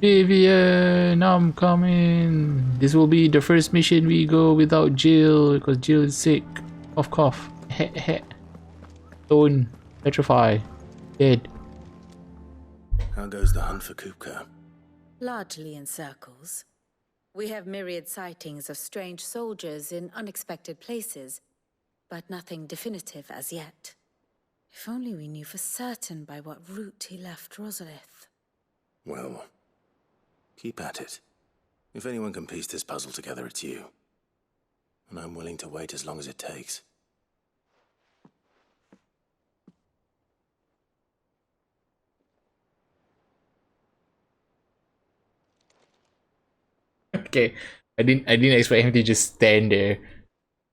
Vivian, I'm coming. This will be the first mission we go without Jill because Jill is sick. Cough, cough. Heh, heh. Stone. Petrify. Dead. How goes the hunt for Kupka? Largely in circles. We have myriad sightings of strange soldiers in unexpected places, but nothing definitive as yet. If only we knew for certain by what route he left Rosalith. Well, keep at it. If anyone can piece this puzzle together, it's you. And I'm willing to wait as long as it takes. Okay, I didn't expect him to just stand there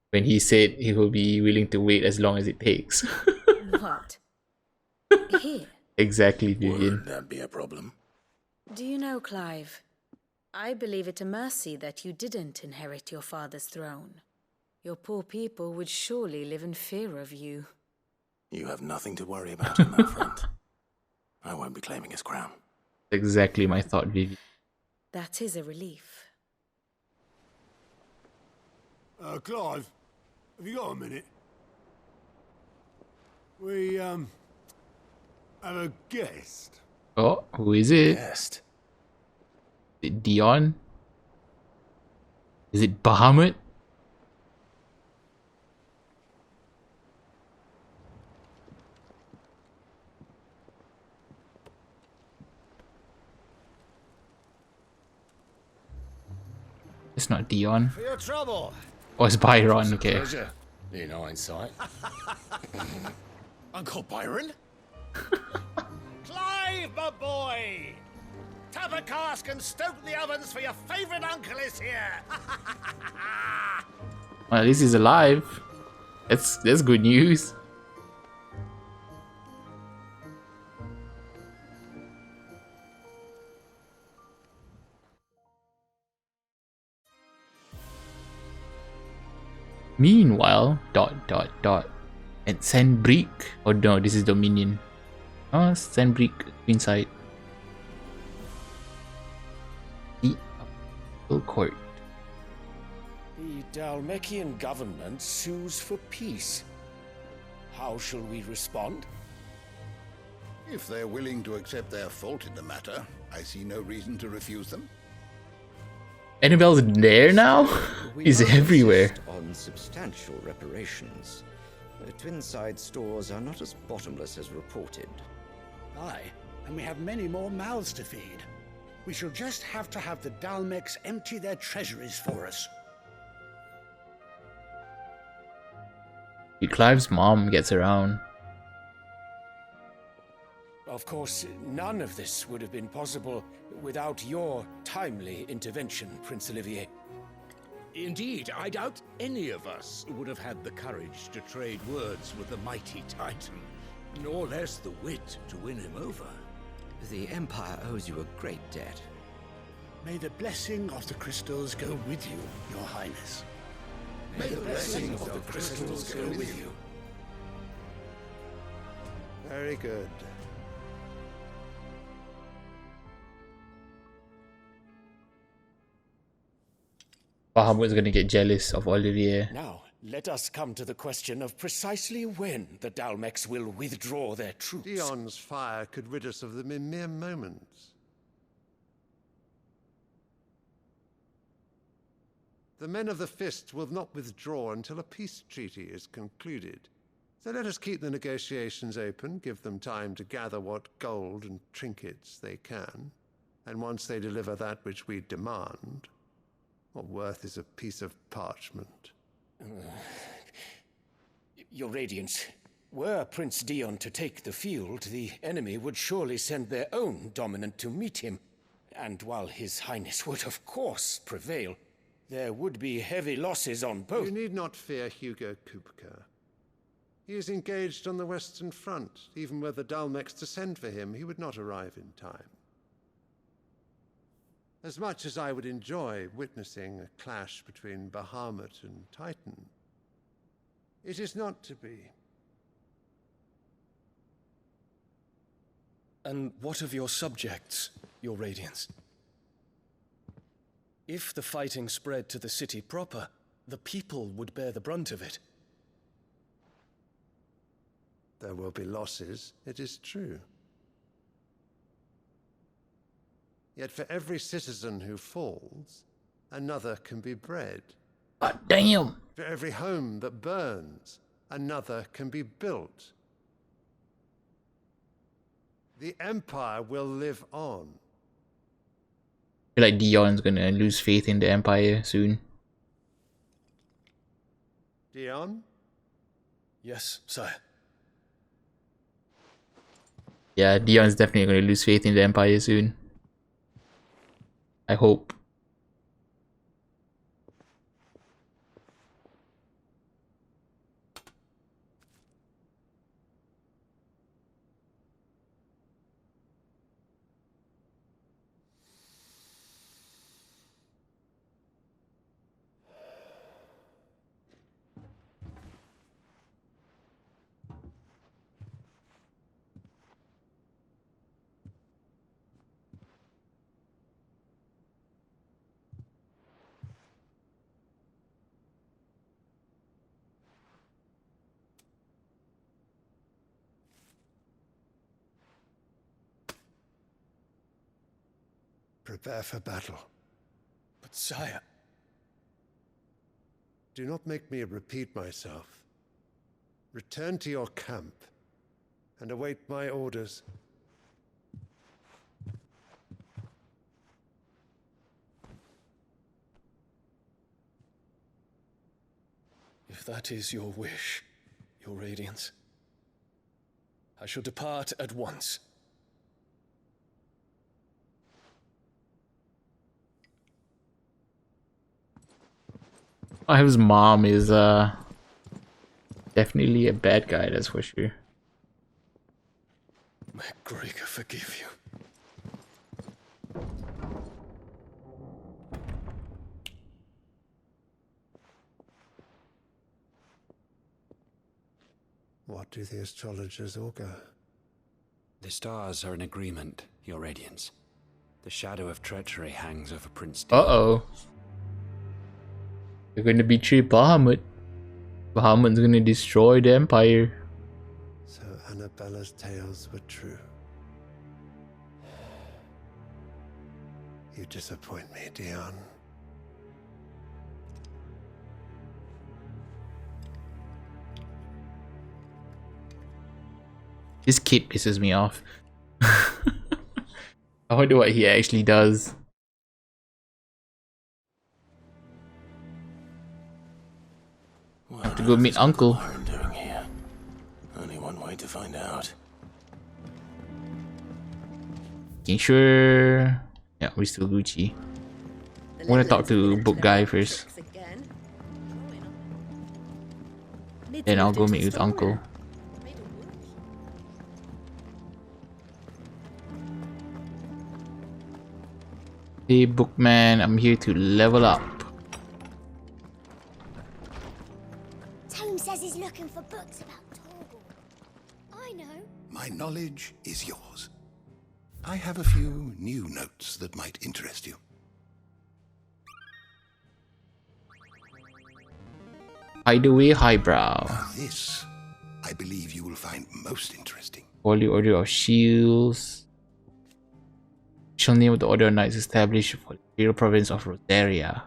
when he said he will be willing to wait as long as it takes. What? Here? Exactly, Vivian. Would that be a problem? Do you know, Clive? I believe it a mercy that you didn't inherit your father's throne. Your poor people would surely live in fear of you. You have nothing to worry about on that front. I won't be claiming his crown. Exactly my thought, Vivian. That is a relief. Clive, have you got a minute? We, have a guest. Oh, who is it? Guest? Is it Dion? Is it Bahamut? It's not Dion. For your trouble. Oh, it's Byron, okay. Pleasure, in hindsight. Uncle Byron? Clive, my boy! Tap a cask and stoke the ovens for your favourite uncle is here! Well, at least he's alive. That's good news. Meanwhile, ... at Sandbrick. Oh no, this is Dominion. Oh, Sandbrick, Queenside. The Appeal Court. The Dalmekian government sues for peace. How shall we respond? If they're willing to accept their fault in the matter, I see no reason to refuse them. Annabelle's there now? He's everywhere. On substantial reparations. Twinside stores are not as bottomless as reported. Aye, and we have many more mouths to feed. We shall just have to have the Dalmecs empty their treasuries for us. Clive's mom gets around. Of course, none of this would have been possible without your timely intervention, Prince Olivier. Indeed, I doubt any of us would have had the courage to trade words with the mighty Titan, nor less the wit to win him over. The Empire owes you a great debt. May the blessing of the crystals go with you, Your Highness. May the blessing of the crystals go with you. Very good. Bahamut's gonna get jealous of Olivier. Now, let us come to the question of precisely when the Dalmex will withdraw their troops. Dion's fire could rid us of them in mere moments. The men of the Fist will not withdraw until a peace treaty is concluded. So let us keep the negotiations open, give them time to gather what gold and trinkets they can, and once they deliver that which we demand, what worth is a piece of parchment? Your Radiance, were Prince Dion to take the field, the enemy would surely send their own dominant to meet him. And while His Highness would of course prevail, there would be heavy losses on both. You need not fear Hugo Kupka. He is engaged on the Western Front. Even were the Dalmex to send for him, he would not arrive in time. As much as I would enjoy witnessing a clash between Bahamut and Titan, it is not to be. And what of your subjects, Your Radiance? If the fighting spread to the city proper, the people would bear the brunt of it. There will be losses, it is true. Yet for every citizen who falls, another can be bred. God damn! For every home that burns, another can be built. The Empire will live on. I feel like Dion's gonna lose faith in the Empire soon. Dion? Yes, sire. Yeah, Dion's definitely gonna lose faith in the Empire soon. I hope. Prepare for battle. But sire... Do not make me repeat myself. Return to your camp and await my orders. If that is your wish, Your Radiance, I shall depart at once. His mom is definitely a bad guy, that's for sure. May Gregor forgive you. What do the astrologers augur? The stars are in agreement, Your Radiance. The shadow of treachery hangs over Prince Dion. Uh-oh. They're gonna betray Bahamut. Bahamut's gonna destroy the Empire. So Annabella's tales were true. You disappoint me, Dion. This kid pisses me off. I wonder what he actually does. I have to go meet Uncle. What I'm doing here. Only one way to find out. Making sure. Yeah, we're still Gucci. I want to talk to book guy first. Then I'll go meet with uncle. Hey bookman, I'm here to level up. Tome says he's looking for books about Torgal. I know. My knowledge is yours. I have a few new notes that might interest you. Hideaway highbrow. Now this, I believe you will find most interesting. Holy Order of Shields. Official name of the Order of Knights established for the Imperial Province of Rosaria.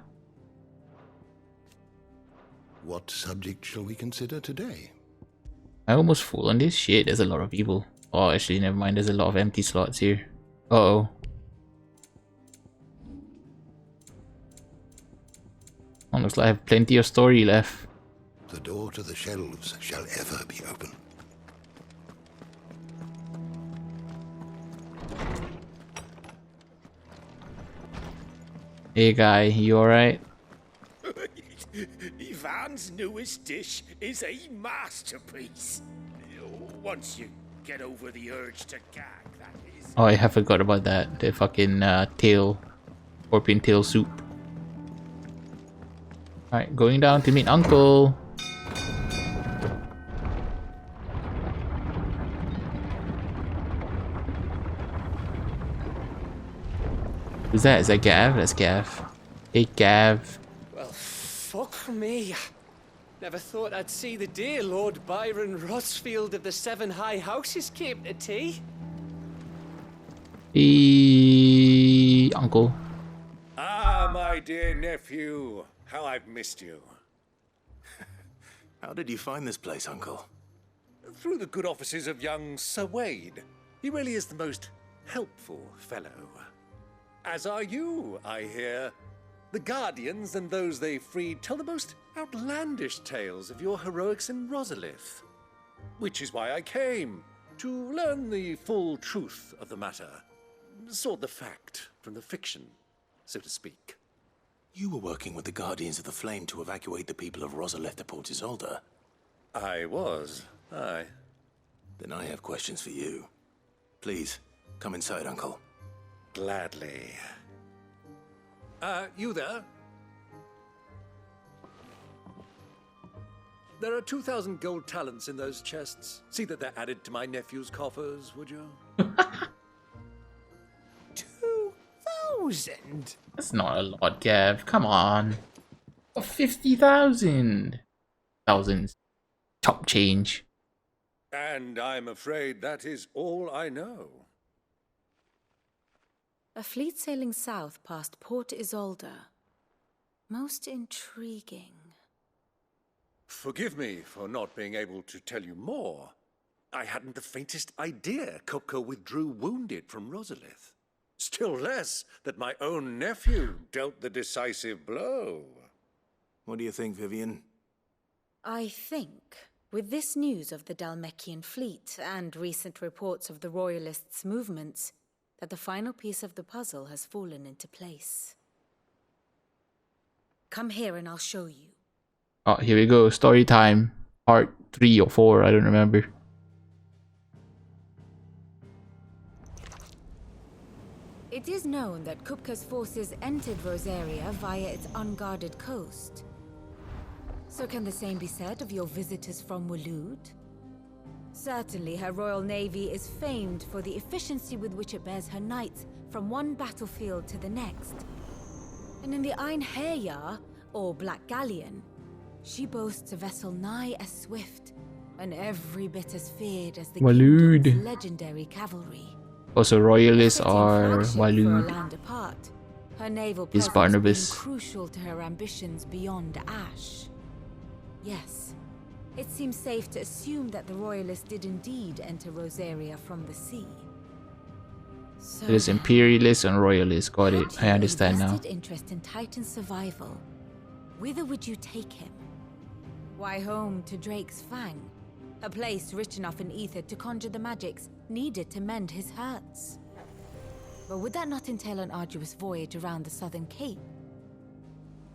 What subject shall we consider today? I almost full on this shit. There's a lot of people. Oh, actually, never mind. There's a lot of empty slots here. Uh-oh. Oh, looks like I have plenty of story left. The door to the shelves shall ever be open. Hey guy, you alright? Ivan's newest dish is a masterpiece. Once you get over the urge to gag, that is. Oh, I forgot about that. The fucking scorpion tail soup. Alright, going down to meet uncle. Who's that? Is that Gav? That's Gav. Hey Gav. Well, fuck me. Never thought I'd see the dear Lord Byron Rossfield of the Seven High Houses came to tea. Hey, uncle. Ah, my dear nephew. How I've missed you. How did you find this place, Uncle? Through the good offices of young Sir Wade. He really is the most helpful fellow. As are you, I hear. The Guardians and those they freed tell the most outlandish tales of your heroics in Rosalith. Which is why I came, to learn the full truth of the matter. Sort the fact from the fiction, so to speak. You were working with the Guardians of the Flame to evacuate the people of Rosalith to Port Isolde. I was, aye. Then I have questions for you. Please, come inside, Uncle. Gladly. You there? There are 2,000 gold talents in those chests. See that they're added to my nephew's coffers, would you? 2,000? That's not a lot, Gav. Come on. 50,000. Thousands. Top change. And I'm afraid that is all I know. A fleet sailing south past Port Isolde. Most intriguing. Forgive me for not being able to tell you more. I hadn't the faintest idea Kopko withdrew wounded from Rosalith. Still less that my own nephew dealt the decisive blow. What do you think, Vivian? I think, with this news of the Dhalmekian fleet and recent reports of the Royalists' movements, that the final piece of the puzzle has fallen into place. Come here and I'll show you. Oh, here we go. Story time. Part 3 or 4, I don't remember. It is known that Kupka's forces entered Rosaria via its unguarded coast. So can the same be said of your visitors from Waloed? Certainly, her royal navy is famed for the efficiency with which it bears her knights from one battlefield to the next. And in the Einherjar, or Black Galleon, she boasts a vessel nigh as swift and every bit as feared as the Waloed. kingdom's legendary cavalry. Also, royalists are For a Waloed. land apart, her naval Is presence Barnabas. being crucial to her ambitions beyond Ash. Yes, it seems safe to assume that the Royalists did indeed enter Rosaria from the sea. So There's imperialists and royalists. Got it. I understand now. vested interest in Titan's survival. Whither would you take him? Why, home to Drake's Fang, a place rich enough in ether to conjure the magics needed to mend his hurts. But would that not entail an arduous voyage around the southern cape?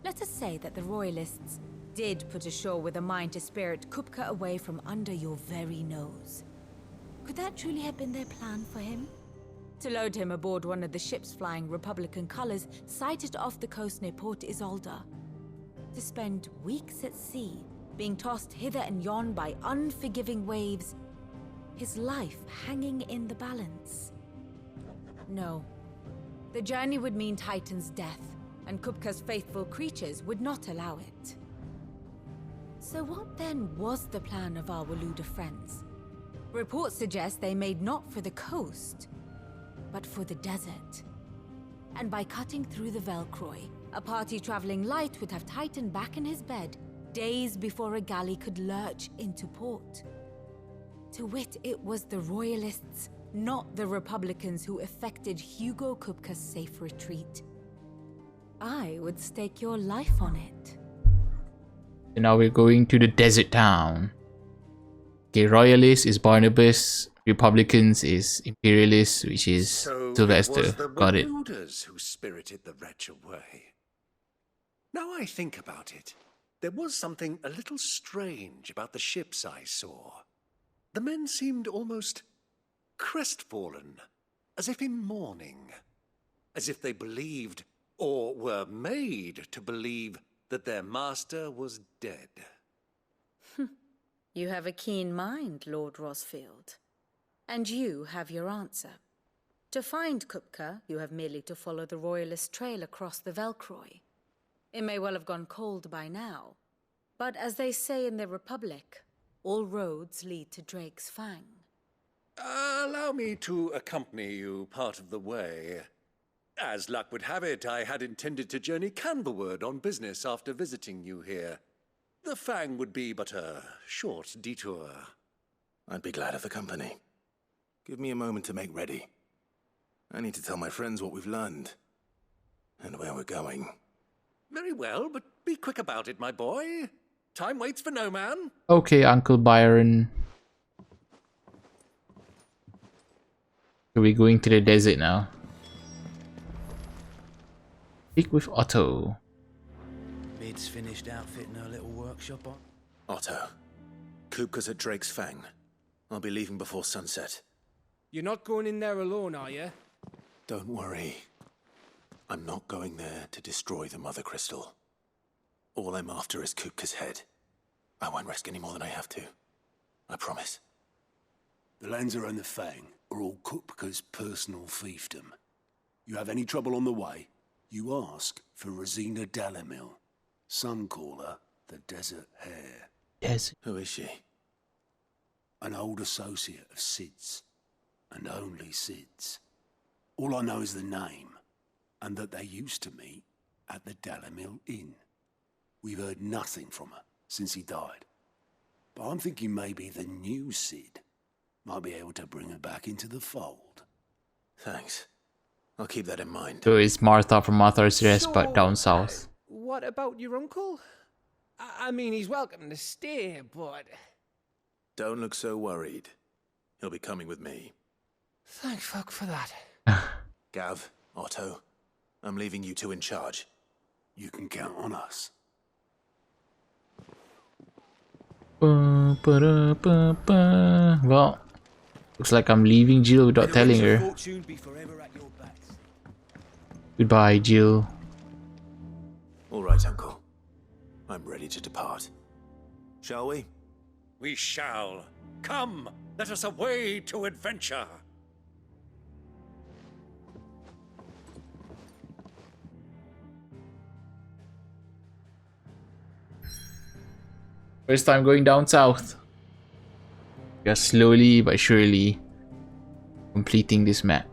Let us say that the royalists did put ashore with a mind to spirit Kupka away from under your very nose. Could that truly have been their plan for him? To load him aboard one of the ships flying Republican colors sighted off the coast near Port Isolde. To spend weeks at sea, being tossed hither and yon by unforgiving waves, his life hanging in the balance. No. The journey would mean Titan's death, and Kupka's faithful creatures would not allow it. So what then was the plan of our Waluda friends? Reports suggest they made not for the coast, but for the desert. And by cutting through the Velcroy, a party traveling light would have Titan back in his bed days before a galley could lurch into port. To wit, it was the royalists, not the Republicans, who effected Hugo Kupka's safe retreat. I would stake your life on it. And now we're going to the desert town. Okay, Royalist is Barnabas, Republicans is Imperialist, which is Sylvester. It was the Got it. Waluders who spirited the wretch away. Now I think about it, there was something a little strange about the ships I saw. The men seemed almost crestfallen, as if in mourning, as if they believed, or were made to believe, that their master was dead. You have a keen mind, Lord Rosfield. And you have your answer. To find Kupka, you have merely to follow the Royalist trail across the Velcroy. It may well have gone cold by now, but as they say in the Republic, all roads lead to Drake's Fang. Allow me to accompany you part of the way. As luck would have it, I had intended to journey Canberward on business after visiting you here. The Fang would be but a short detour. I'd be glad of the company. Give me a moment to make ready. I need to tell my friends what we've learned and where we're going. Very well, but be quick about it, my boy. Time waits for no man. Okay, Uncle Byron. So we're going to the desert now. Speak with Otto. Mid's finished outfitting her little workshop on. Otto, Kupka's at Drake's Fang. I'll be leaving before sunset. You're not going in there alone, are you? Don't worry. I'm not going there to destroy the Mother Crystal. All I'm after is Kupka's head. I won't risk any more than I have to. I promise. The Lancer and the Fang are all Kupka's personal fiefdom. You have any trouble on the way, you ask for Rosina Dalamil. Some call her the Desert Hare. Yes. Who is she? An old associate of Sid's, and only Sid's. All I know is the name, and that they used to meet at the Dalamil Inn. We've heard nothing from her since he died. But I'm thinking maybe the new Sid might be able to bring her back into the fold. Thanks. I'll keep that in mind. So it's Martha from Martha's Rest, but down south. What about your uncle? I mean, he's welcome to stay, but... Don't look so worried. He'll be coming with me. Thank fuck for that. Gav, Otto, I'm leaving you two in charge. You can count on us. Well, looks like I'm leaving Jill without telling her. Goodbye, Jill. All right, Uncle. I'm ready to depart. Shall we? We shall. Come, let us away to adventure. First time going down south. We are slowly but surely completing this map.